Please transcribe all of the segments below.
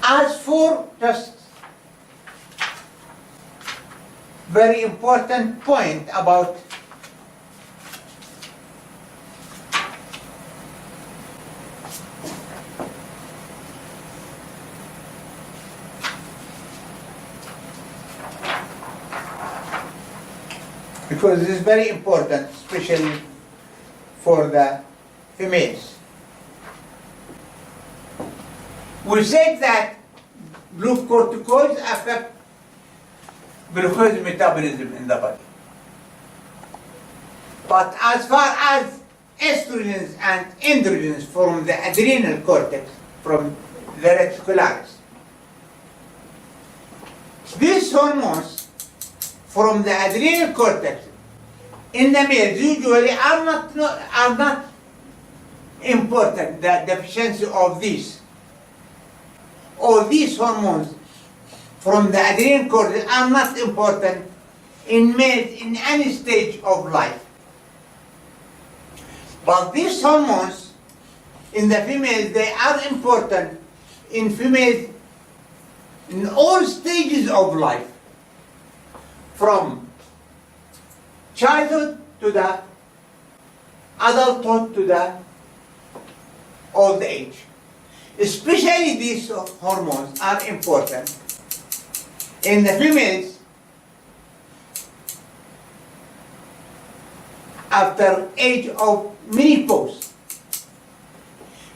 As for just very important point about because this is very important, especially for the females. We said that glucocorticoids affect glucose metabolism in the body. But as far as estrogens and androgens from the adrenal cortex, from the reticularis, these hormones from the adrenal cortex in the males usually are not important, the deficiency of these. All these hormones from the adrenal cortex are not important in males in any stage of life. But these hormones in the females, they are important in females in all stages of life, from childhood to the adulthood to the old age. Especially these hormones are important in the females after age of menopause,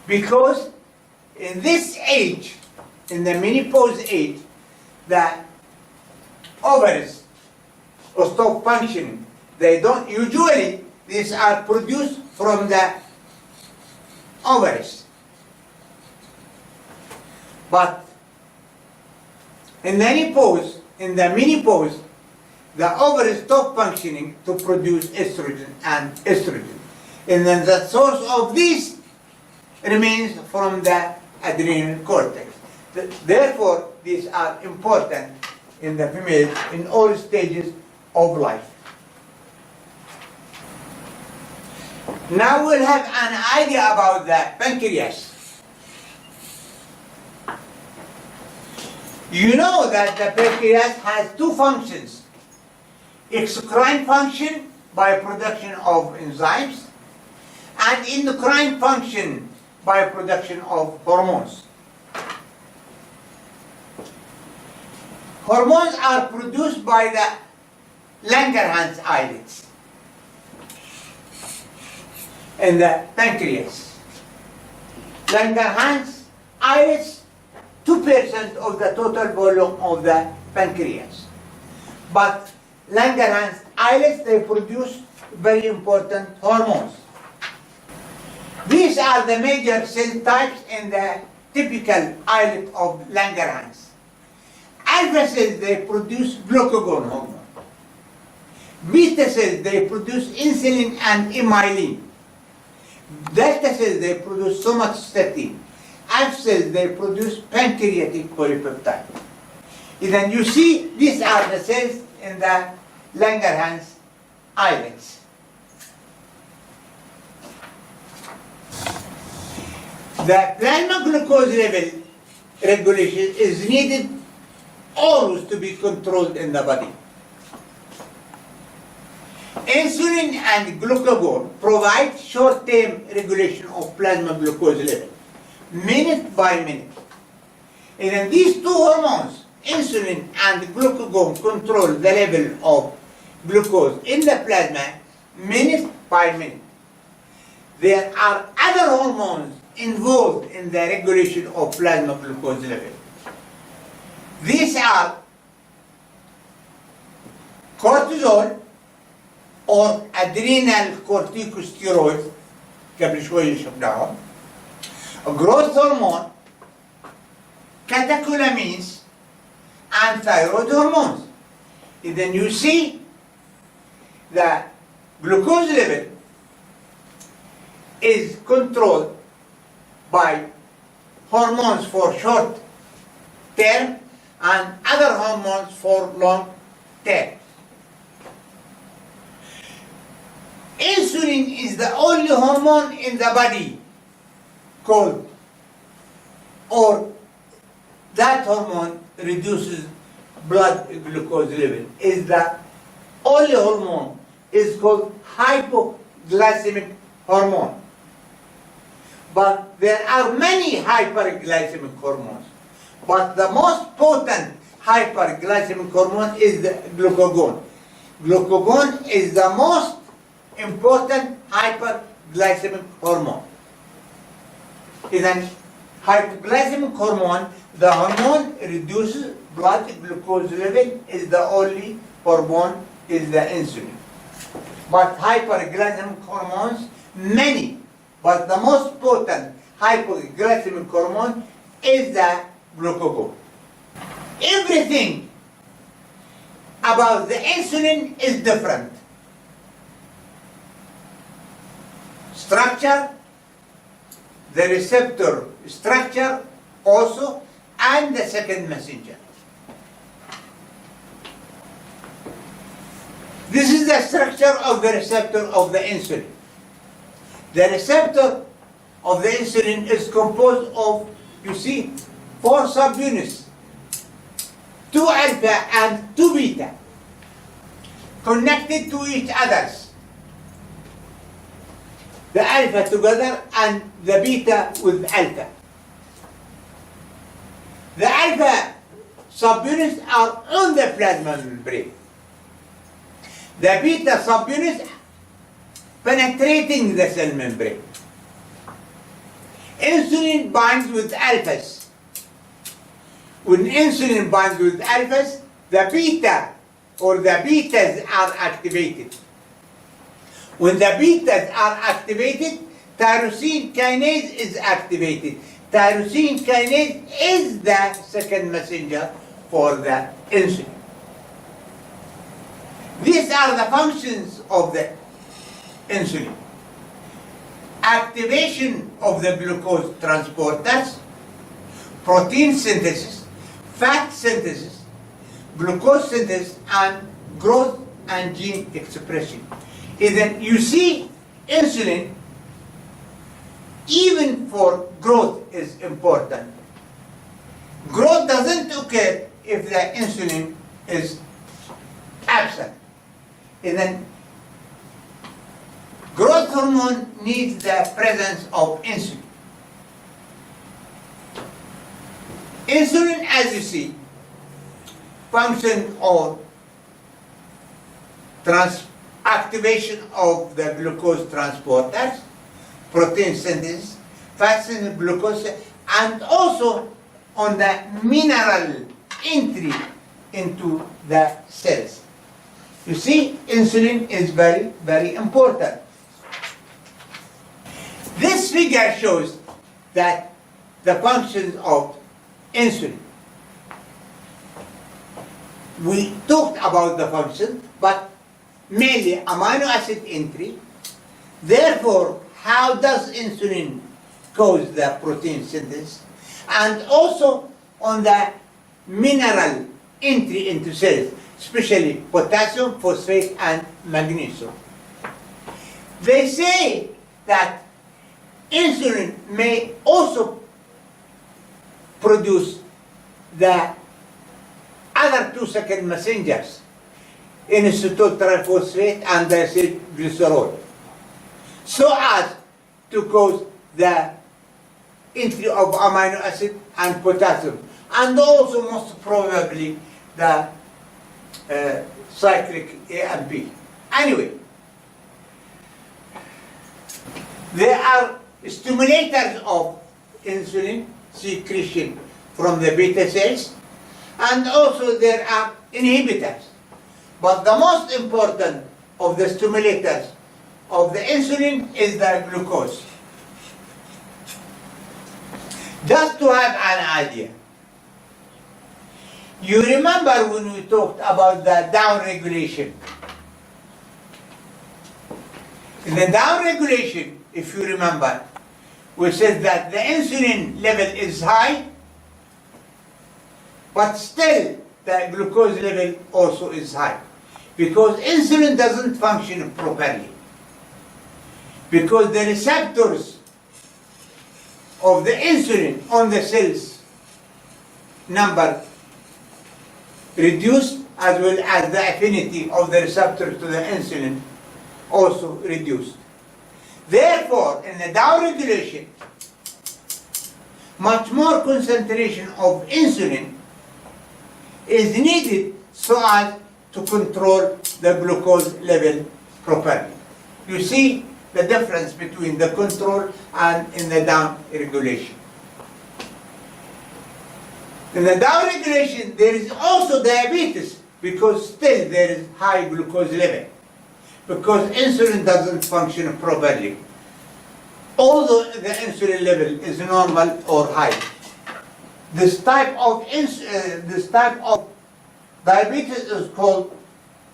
because in this age, in the menopause age, the ovaries stop functioning. They don't usually, these are produced from the ovaries. But in the menopause, the ovaries stop functioning to produce estrogen and estrogen. And then the source of this remains from the adrenal cortex. Therefore, these are important in the female in all stages of life. Now we'll have an idea about the pancreas. You know that the pancreas has two functions: exocrine function by production of enzymes, and endocrine function by production of hormones. Hormones are produced by the Langerhans islets in the pancreas. Langerhans islets 2% of the total volume of the pancreas. But Langerhans islets, they produce very important hormones. These are the major cell types in the typical islet of Langerhans. Alpha cells, they produce glucagon hormone. Beta cells, they produce insulin and amylin. Delta cells, they produce somatostatin. F cells, they produce pancreatic polypeptide. And then you see, these are the cells in the Langerhans islets. The plasma glucose level regulation is needed always to be controlled in the body. Insulin and glucagon provide short-term regulation of plasma glucose level, minute by minute. And then these two hormones, insulin and glucagon, control the level of glucose in the plasma minute by minute. There are other hormones involved in the regulation of plasma glucose level. These are cortisol or adrenal corticosteroids, قبل شوية شفناهم, growth hormone, catecholamines, and thyroid hormones. And then you see the glucose level is controlled by hormones for short term and other hormones for long term. Insulin is the only hormone in the body called or that hormone reduces blood glucose level. Is the only hormone is called hypoglycemic hormone. But there are many hyperglycemic hormones. But the most potent hyperglycemic hormone is the glucagon. Glucagon is the most important hyperglycemic hormone. Then hypoglycemic hormone, the hormone reduces blood glucose level, is the only hormone is the insulin. But hyperglycemic hormones, many, but the most potent hypoglycemic hormone is the glucagon. Everything about the insulin is different. Structure, the receptor structure also, and the second messenger. This is the structure of the receptor of the insulin. The receptor of the insulin is composed of, you see, 4 subunits, 2 alpha and 2 beta, connected to each other. The alpha together and the beta with alpha. The alpha subunits are on the plasma membrane. The beta subunits penetrating the cell membrane. Insulin binds with alphas. When insulin binds with alphas, the beta or the betas are activated. When the betas are activated, tyrosine kinase is activated. Tyrosine kinase is the second messenger for the insulin. These are the functions of the insulin. Activation of the glucose transporters, protein synthesis, fat synthesis, glucose synthesis, and growth and gene expression. And then you see insulin, even for growth, is important. Growth doesn't occur if the insulin is absent. And then growth hormone needs the presence of insulin. Insulin, as you see, function or activation of the glucose transporters, protein synthesis, fat synthesis, glucose, and also on the mineral entry into the cells. You see, insulin is very, very important. This figure shows that the functions of insulin. We talked about the function, but mainly amino acid entry. Therefore, how does insulin cause the protein synthesis? And also on the mineral entry into cells, especially potassium, phosphate, and magnesium. They say that insulin may also produce the other 2 second messengers, inositol triphosphate and diacylglycerol, so as to cause the entry of amino acid and potassium, and also most probably the cyclic AMP. Anyway, there are stimulators of insulin secretion from the beta cells, and also there are inhibitors. But the most important of the stimulators of the insulin is the glucose. Just to have an idea, you remember when we talked about the down regulation? In the down regulation, if you remember, we said that the insulin level is high, but still the glucose level also is high, because insulin doesn't function properly, because the receptors of the insulin on the cells number reduced, as well as the affinity of the receptor to the insulin also reduced. Therefore, in the down regulation, much more concentration of insulin is needed so as to control the glucose level properly. You see the difference between the control and in the down regulation. In the down regulation, there is also diabetes because still there is high glucose level because insulin doesn't function properly, although the insulin level is normal or high. This type of diabetes is called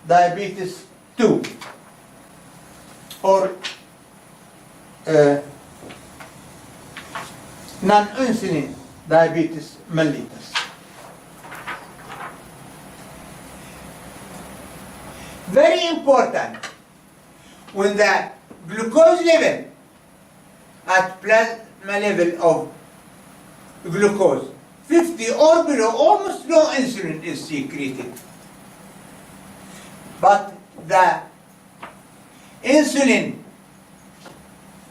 diabetes 2 or non-insulin diabetes mellitus. Very important, when the glucose level at plasma level of glucose 50 or below, almost no insulin is secreted. But the insulin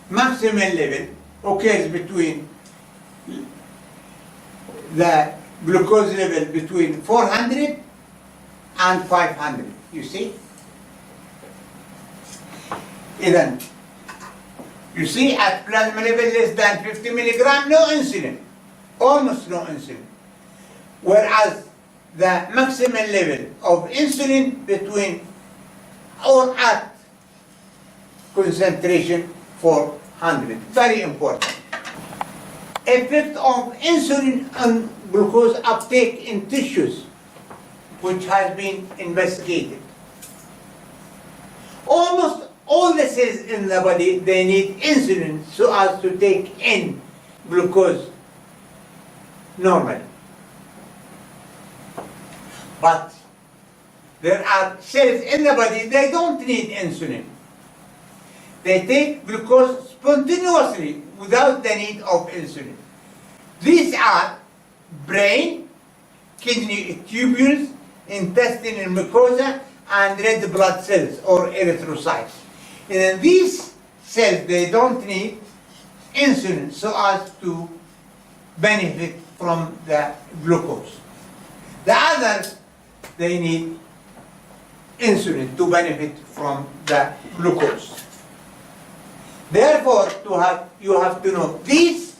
maximum level occurs between the glucose level between 400 and 500, you see? Then, you see at plasma level less than 50 milligram, no insulin, almost no insulin. Whereas the maximum level of insulin between or at concentration 400, very important. Effect of insulin on glucose uptake in tissues, which has been investigated. Almost all the cells in the body, they need insulin so as to take in glucose normally. But there are cells in the body, they don't need insulin. They take glucose spontaneously without the need of insulin. These are brain, kidney tubules, intestinal mucosa, and red blood cells or erythrocytes. And these cells, they don't need insulin so as to benefit from the glucose. The others, they need insulin to benefit from the glucose. Therefore, you have to know these,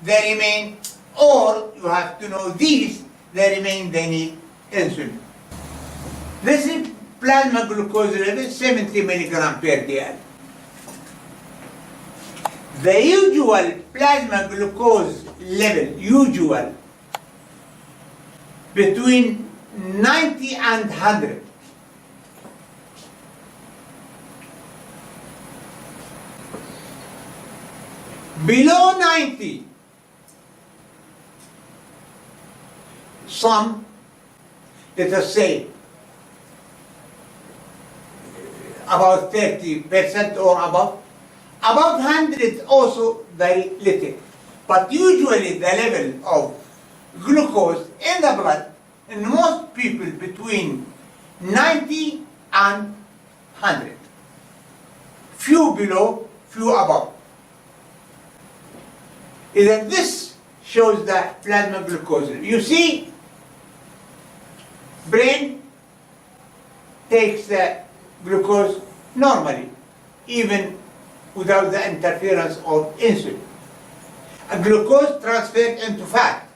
they remain, or you have to know these, they remain, they need insulin. This is plasma glucose level, 70 milligram per dl. The usual plasma glucose level, usual, between 90 and 100. Below 90, some, let us say, about 30% or above. Above 100 also very little. But usually the level of glucose in the blood in most people between 90 and 100. Few below, few above. Then this shows the plasma glucose. You see, brain takes the glucose normally, even without the interference of insulin. A glucose transferred into fat,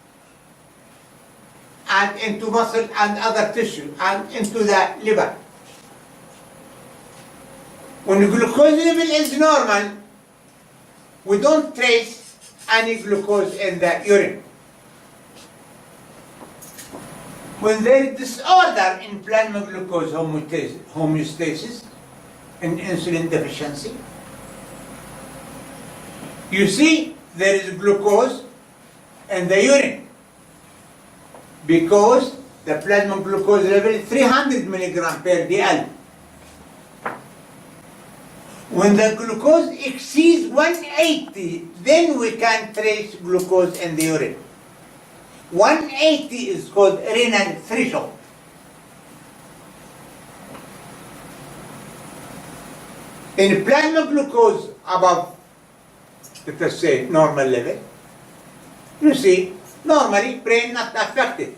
and into muscle and other tissue, and into the liver. When the glucose level is normal, we don't trace any glucose in the urine. When there is disorder in plasma glucose homeostasis, in insulin deficiency, you see there is glucose in the urine because the plasma glucose level is 300 milligram per dl. When the glucose exceeds 180, then we can trace glucose in the urine. 180 is called renal threshold. In plasma glucose above, let us say, normal level, you see, normally brain not affected.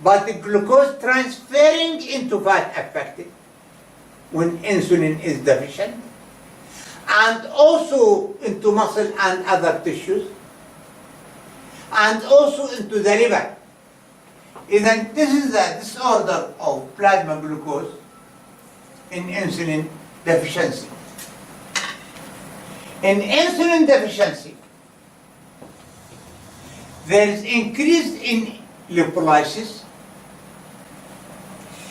But the glucose transferring into fat affected when insulin is deficient, and also into muscle and other tissues, and also into the liver. Then this is the disorder of plasma glucose in insulin deficiency. In insulin deficiency, there is increase in lipolysis,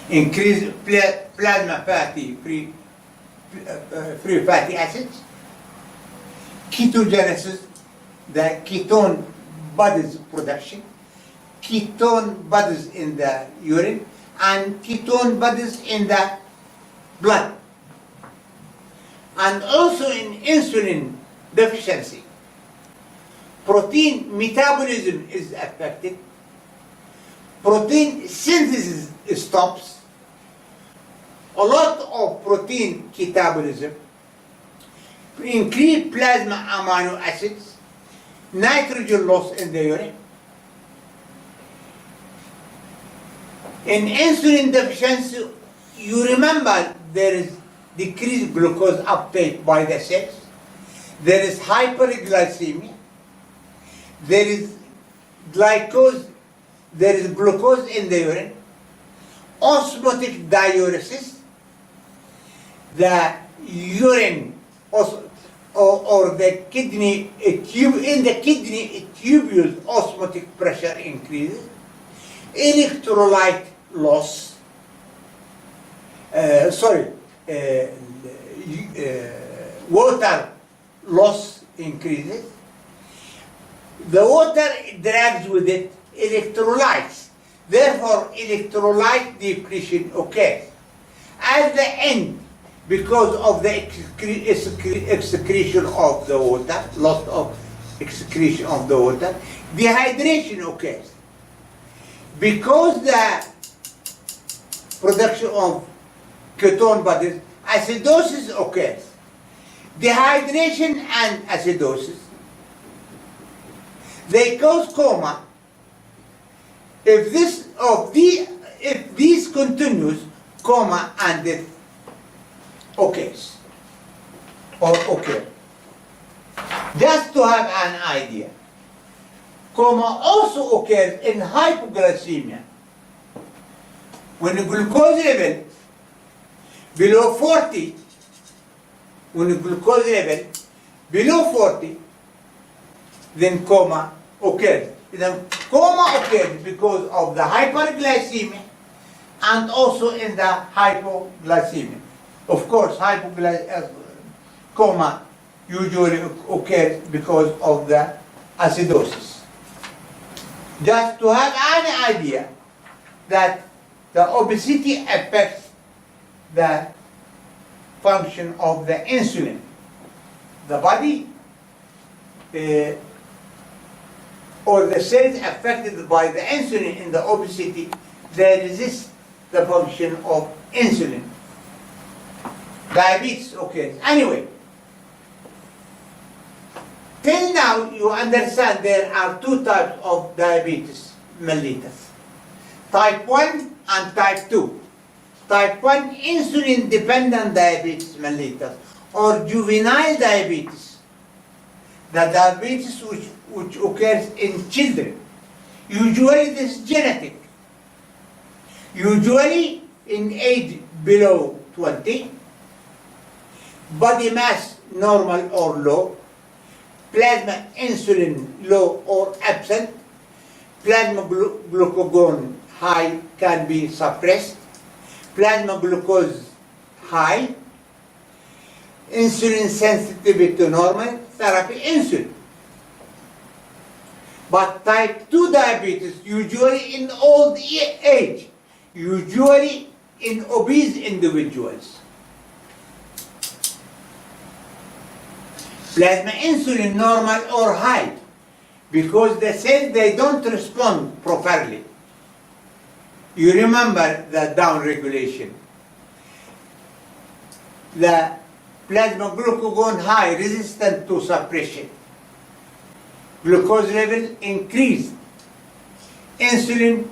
increased plasma free fatty acids, ketogenesis, the ketone bodies production, ketone bodies in the urine, and ketone bodies in the blood. And also in insulin deficiency, protein metabolism is affected, protein synthesis stops, a lot of protein catabolism, increased plasma amino acids, nitrogen loss in the urine. In insulin deficiency, you remember there is decreased glucose uptake by the cells, there is hyperglycemia, there is glucose in the urine, osmotic diuresis, the urine or the kidney in the kidney tubules osmotic pressure increases, electrolyte loss, water loss increases. The water drags with it electrolytes. Therefore, electrolyte depletion occurs. At the end, because of the excretion of the water, loss of excretion of the water, dehydration occurs. Because the production of ketone bodies, acidosis occurs. Dehydration and acidosis, they cause coma. If this continues, coma and death occurs or occur. Just to have an idea, coma also occurs in hypoglycemia. When the glucose level below 40, then coma occurs. Then coma occurs because of the hyperglycemia and also in the hypoglycemia. Of course, coma usually occurs because of the acidosis. Just to have an idea that the obesity affects the function of the insulin. The body or the cells affected by the insulin in the obesity, they resist the function of insulin. Diabetes occurs. Anyway, till now you understand there are two types of diabetes mellitus. Type 1 and type 2. Type 1 insulin-dependent diabetes mellitus or juvenile diabetes. The diabetes which occurs in children. Usually this is genetic. Usually in age below 20. Body mass normal or low. Plasma insulin low or absent. Plasma glucagon high can be suppressed. Plasma glucose high. Insulin sensitivity to normal, therapy insulin. But type 2 diabetes, usually in old age, usually in obese individuals. Plasma insulin normal or high. because the cells, they don't respond properly. You remember the down regulation. The plasma glucagon high, resistant to suppression. Glucose level increased. Insulin,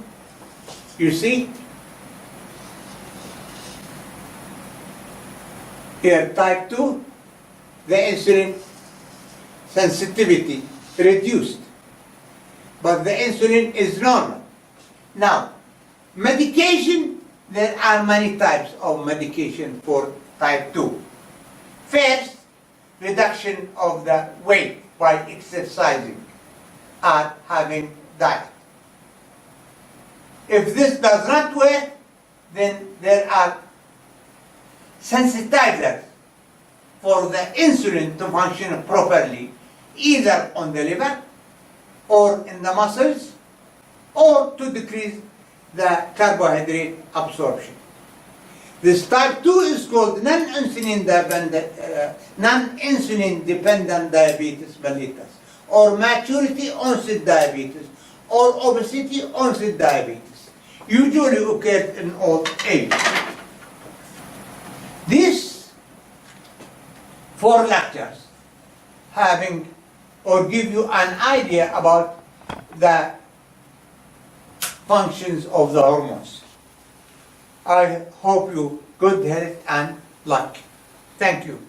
you see, here type 2, the insulin sensitivity reduced, but the insulin is normal. Now, medication, there are many types of medication for type 2. First, reduction of the weight by exercising and having diet. If this does not work, then there are sensitizers for the insulin to function properly, either on the liver or in the muscles, or to decrease the carbohydrate absorption. This type 2 is called non-insulin dependent diabetes mellitus, or maturity onset diabetes, or obesity onset diabetes, usually occurs in old age. These 4 lectures having or give you an idea about the functions of the hormones. I hope you good health and luck. Thank you.